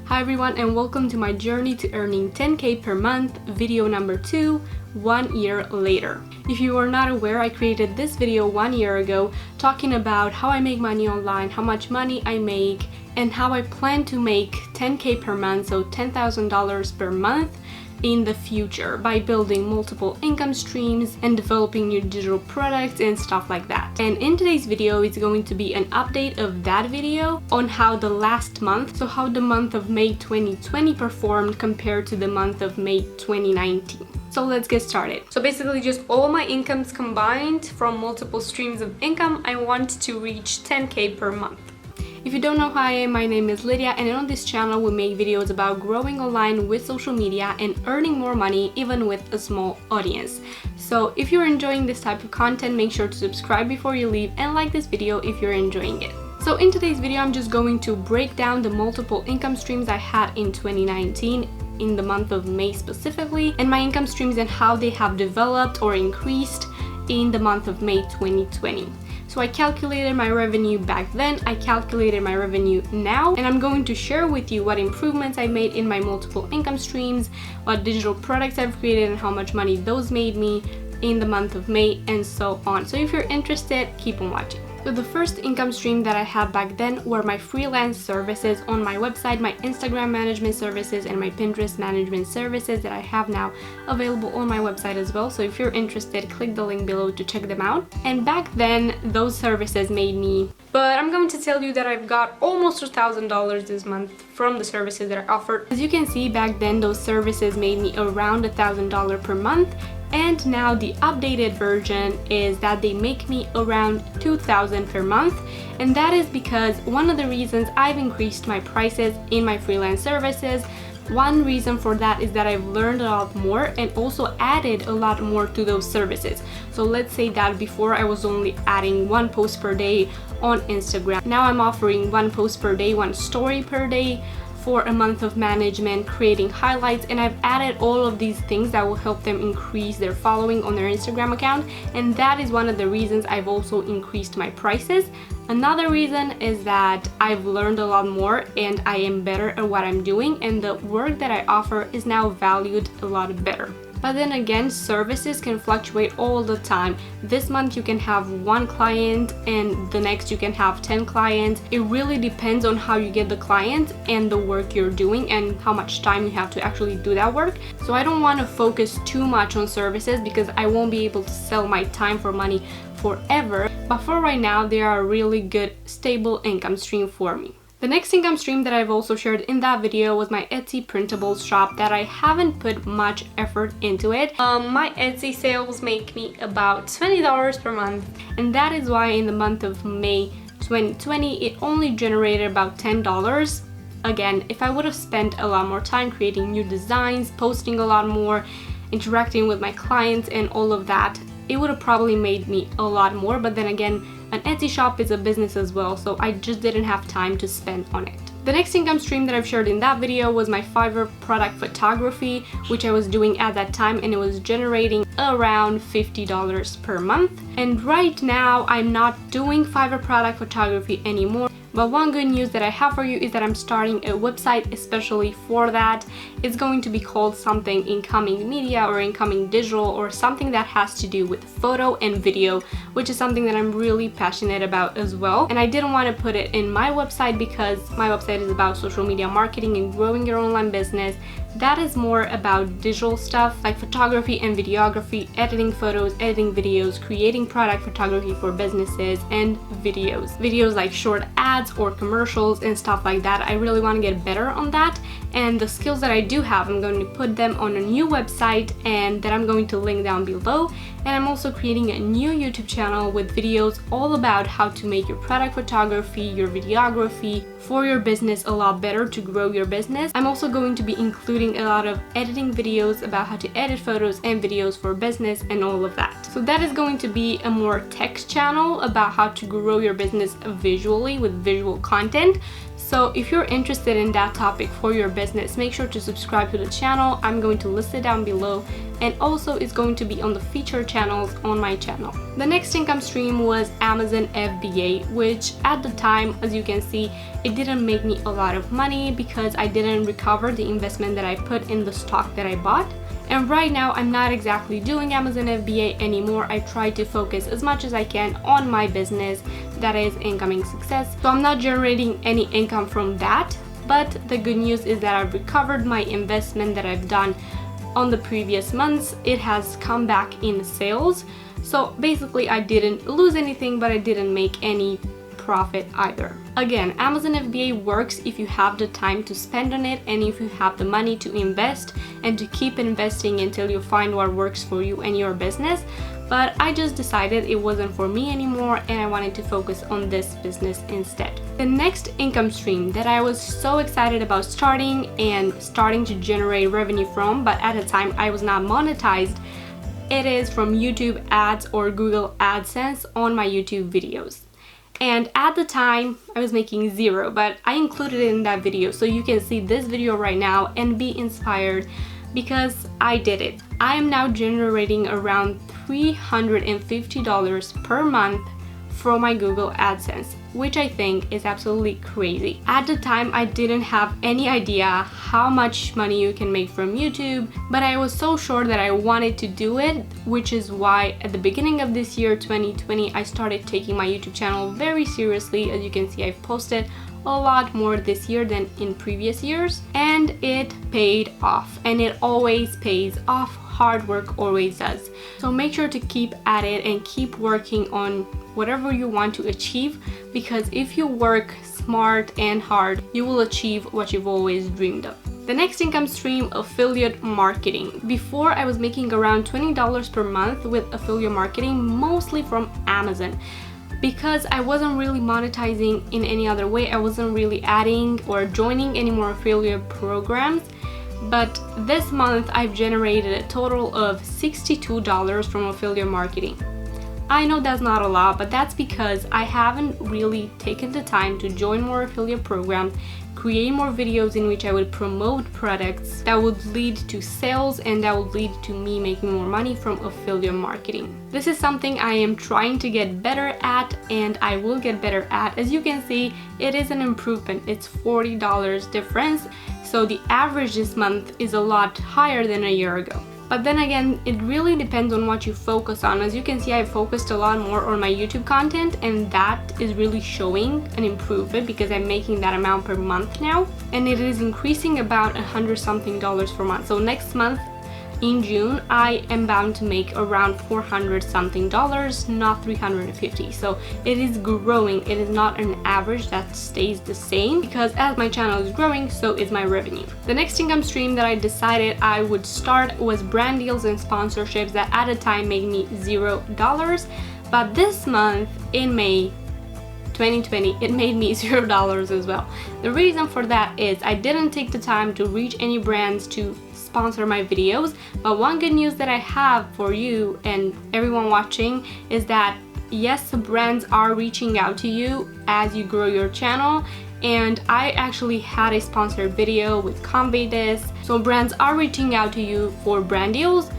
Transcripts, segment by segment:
Hi everyone, and welcome to my journey to earning 10K per month, video number 2, 1 year later. If you are not aware, I created this video 1 year ago talking about how I make money online, how much money I make, and how I plan to make 10K per month, so $10,000 per month in the future by building multiple income streams and developing new digital products and stuff like that. And in today's video, it's going to be an update of that video on how the last month, so how the month of May 2020 performed compared to the month of May 2019. So let's get started. So basically just all my incomes combined from multiple streams of income, I want to reach 10K per month. If you don't know who I am, my name is Lydia, and on this channel we make videos about growing online with social media and earning more money even with a small audience. So if you're enjoying this type of content, make sure to subscribe before you leave and like this video if you're enjoying it. So in today's video, I'm just going to break down the multiple income streams I had in 2019 in the month of May specifically, and my income streams and how they have developed or increased in the month of May 2020. So I calculated my revenue back then, I calculated my revenue now, and I'm going to share with you what improvements I made in my multiple income streams, what digital products I've created and how much money those made me in the month of May, and so on. So if you're interested, keep on watching. So the first income stream that I had back then were my freelance services on my website, my Instagram management services, and my Pinterest management services that I have now available on my website as well. So if you're interested, click the link below to check them out. And back then, those services made me, but I'm going to tell you that I've got almost $1,000 this month from the services that I offered. As you can see, back then, those services made me around $1,000 per month. And now the updated version is that they make me around $2,000 per month, and that is because one of the reasons I've increased my prices in my freelance services. One reason for that is that I've learned a lot more and also added a lot more to those services. So let's say that before I was only adding 1 post per day on Instagram. Now I'm offering 1 post per day, 1 story per day for a month of management, creating highlights, and I've added all of these things that will help them increase their following on their Instagram account, and that is one of the reasons I've also increased my prices. Another reason is that I've learned a lot more and I am better at what I'm doing, and the work that I offer is now valued a lot better. But then again, services can fluctuate all the time. This month you can have 1 client and the next you can have 10 clients. It really depends on how you get the client and the work you're doing and how much time you have to actually do that work. So I don't want to focus too much on services because I won't be able to sell my time for money forever. But for right now, they are a really good, stable income stream for me. The next income stream that I've also shared in that video was my Etsy printables shop that I haven't put much effort into it. My Etsy sales make me about $20 per month, and that is why in the month of May 2020 it only generated about $10. Again, if I would have spent a lot more time creating new designs, posting a lot more, interacting with my clients and all of that, it would have probably made me a lot more. But then again, an Etsy shop is a business as well, so I just didn't have time to spend on it. The next income stream that I've shared in that video was my Fiverr product photography, which I was doing at that time, and it was generating around $50 per month. And right now, I'm not doing Fiverr product photography anymore. But one good news that I have for you is that I'm starting a website especially for that. It's going to be called something Incoming Media or Incoming Digital, or something that has to do with photo and video, which is something that I'm really passionate about as well. And I didn't want to put it in my website because my website is about social media marketing and growing your online business. That is more about digital stuff like photography and videography, editing photos, editing videos, creating product photography for businesses, and videos. Videos like short ads or commercials and stuff like that. I really want to get better on that, and the skills that I do have, I'm going to put them on a new website and that I'm going to link down below. And I'm also creating a new YouTube channel with videos all about how to make your product photography, your videography for your business a lot better to grow your business. I'm also going to be including a lot of editing videos about how to edit photos and videos for business and all of that. So that is going to be a more tech channel about how to grow your business visually with visual content. So if you're interested in that topic for your business, business, make sure to subscribe to the channel. I'm going to list it down below, and also it's going to be on the featured channels on my channel. The next income stream was Amazon FBA, which at the time, as you can see, it didn't make me a lot of money because I didn't recover the investment that I put in the stock that I bought. And right now I'm not exactly doing Amazon FBA anymore. I try to focus as much as I can on my business, that is Incoming Success. So I'm not generating any income from that, but the good news is that I've recovered my investment that I've done on the previous months. It has come back in sales. So basically I didn't lose anything, but I didn't make any profit either. Again, Amazon FBA works if you have the time to spend on it and if you have the money to invest and to keep investing until you find what works for you and your business. But I just decided it wasn't for me anymore and I wanted to focus on this business instead. The next income stream that I was so excited about starting to generate revenue from, but at the time I was not monetized, it is from YouTube ads or Google AdSense on my YouTube videos. And at the time I was making zero, but I included it in that video so you can see this video right now and be inspired because I did it. I am now generating around $350 per month from my Google AdSense, which I think is absolutely crazy. At the time, I didn't have any idea how much money you can make from YouTube, but I was so sure that I wanted to do it, which is why at the beginning of this year, 2020, I started taking my YouTube channel very seriously. As you can see, I've posted a lot more this year than in previous years, and it paid off, and it always pays off. Hard work always does. So make sure to keep at it and keep working on whatever you want to achieve, because if you work smart and hard, you will achieve what you've always dreamed of. The next income stream, affiliate marketing. Before, I was making around $20 per month with affiliate marketing, mostly from Amazon. Because I wasn't really monetizing in any other way, I wasn't really adding or joining any more affiliate programs. But this month I've generated a total of $62 from affiliate marketing. I know that's not a lot, but that's because I haven't really taken the time to join more affiliate programs, create more videos in which I would promote products that would lead to sales and that would lead to me making more money from affiliate marketing. This is something I am trying to get better at, and I will get better at. As you can see, it is an improvement. It's $40 difference. So the average this month is a lot higher than a year ago. But then again, it really depends on what you focus on. As you can see, I focused a lot more on my YouTube content, and that is really showing an improvement because I'm making that amount per month now, and it is increasing about $100 something per month. So next month in June, I am bound to make around $400 something, not $350. So it is growing. It is not an average that stays the same, because as my channel is growing, so is my revenue. The next income stream that I decided I would start was brand deals and sponsorships that at a time made me $0. But this month in May 2020, it made me $0 as well. The reason for that is I didn't take the time to reach any brands to sponsor my videos. But one good news that I have for you and everyone watching is that yes, brands are reaching out to you as you grow your channel, and I actually had a sponsored video with Convey This. So brands are reaching out to you for brand deals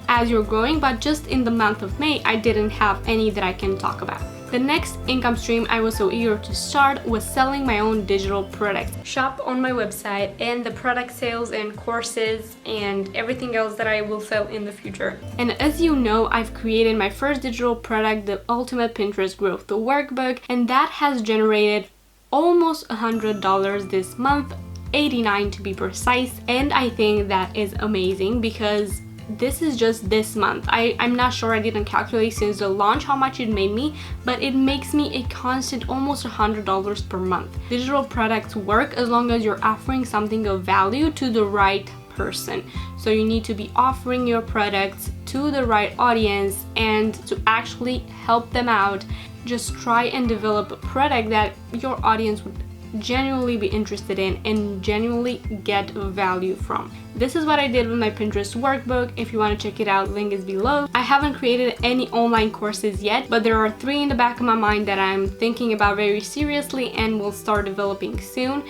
as you're growing, but just in the month of May, I didn't have any that I can talk about. The next income stream I was so eager to start was selling my own digital products. Shop on my website and the product sales and courses and everything else that I will sell in the future. And as you know, I've created my first digital product, the Ultimate Pinterest Growth, the workbook, and that has generated almost $100 this month, 89 to be precise. And I think that is amazing because this is just this month. I'm not sure, I didn't calculate since the launch how much it made me, but it makes me a constant almost $100 per month. Digital products work as long as you're offering something of value to the right person. So you need to be offering your products to the right audience and to actually help them out. Just try and develop a product that your audience would genuinely be interested in and genuinely get value from. This is what I did with my Pinterest workbook. If you want to check it out, link is below. I haven't created any online courses yet, but there are 3 in the back of my mind that I'm thinking about very seriously and will start developing soon.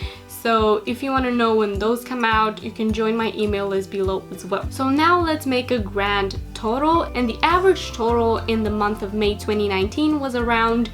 So if you want to know when those come out, you can join my email list below as well. So now let's make a grand total, and the average total in the month of May 2019 was around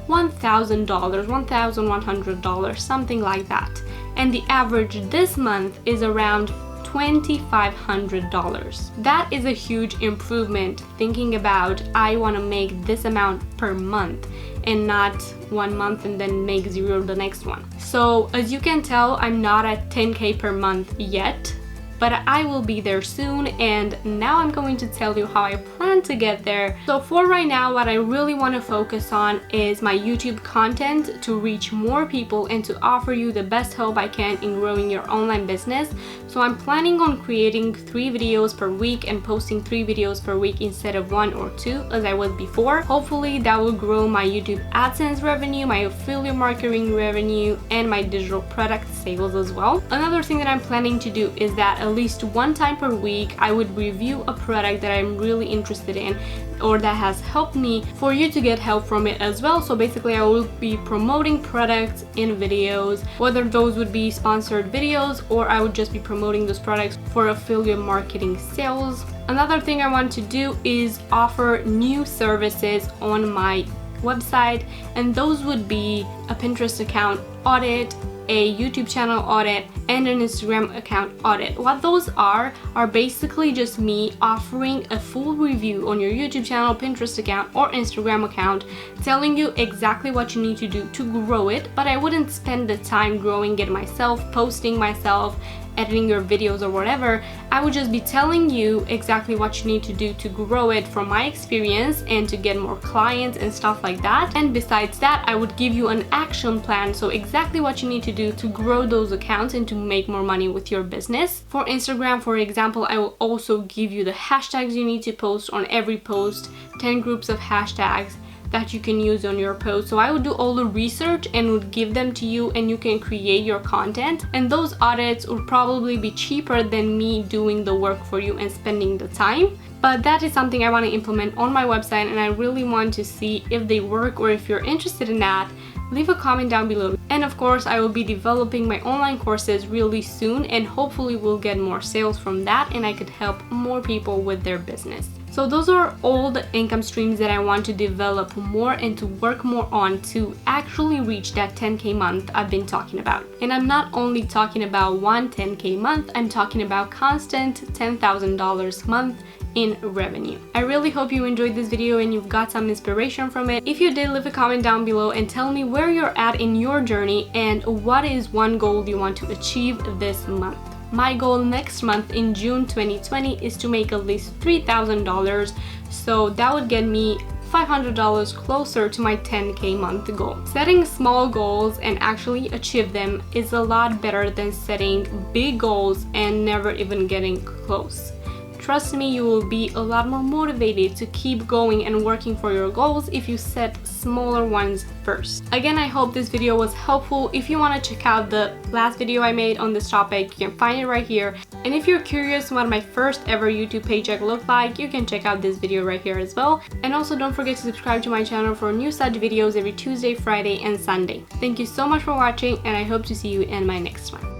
$1,000, $1,100, something like that. And the average this month is around $2,500. That is a huge improvement, thinking about I want to make this amount per month and not 1 month and then make zero the next one. So as you can tell, I'm not at 10K per month yet, but I will be there soon, and now I'm going to tell you how I plan to get there. So for right now, what I really want to focus on is my YouTube content to reach more people and to offer you the best help I can in growing your online business. So I'm planning on creating 3 videos per week and posting 3 videos per week instead of 1 or 2 as I was before. Hopefully that will grow my YouTube AdSense revenue, my affiliate marketing revenue, and my digital product sales as well. Another thing that I'm planning to do is that at least 1 time per week I would review a product that I'm really interested in or that has helped me, for you to get help from it as well. So basically I will be promoting products in videos, whether those would be sponsored videos or I would just be promoting those products for affiliate marketing sales. Another thing I want to do is offer new services on my website, and those would be a Pinterest account audit, a YouTube channel audit, and an Instagram account audit. What those are basically just me offering a full review on your YouTube channel, Pinterest account, or Instagram account, telling you exactly what you need to do to grow it, but I wouldn't spend the time growing it myself, posting myself, editing your videos or whatever. I would just be telling you exactly what you need to do to grow it from my experience and to get more clients and stuff like that. And besides that, I would give you an action plan, so exactly what you need to do to grow those accounts and to make more money with your business. For Instagram, for example, I will also give you the hashtags you need to post on every post, 10 groups of hashtags that you can use on your post. So I would do all the research and would give them to you, and you can create your content, and those audits would probably be cheaper than me doing the work for you and spending the time. But that is something I want to implement on my website, and I really want to see if they work, or if you're interested in that, leave a comment down below. And of course, I will be developing my online courses really soon, and hopefully we'll get more sales from that and I could help more people with their business. So those are all the income streams that I want to develop more and to work more on to actually reach that 10K month I've been talking about. And I'm not only talking about one 10K month, I'm talking about constant $10,000 month in revenue. I really hope you enjoyed this video and you've got some inspiration from it. If you did, leave a comment down below and tell me where you're at in your journey and what is one goal you want to achieve this month. My goal next month in June 2020 is to make at least $3,000, so that would get me $500 closer to my 10K month goal. Setting small goals and actually achieve them is a lot better than setting big goals and never even getting close. Trust me, you will be a lot more motivated to keep going and working for your goals if you set smaller ones first. Again, I hope this video was helpful. If you want to check out the last video I made on this topic, you can find it right here. And if you're curious what my first ever YouTube paycheck looked like, you can check out this video right here as well. And also don't forget to subscribe to my channel for new such videos every Tuesday, Friday, and Sunday. Thank you so much for watching, and I hope to see you in my next one.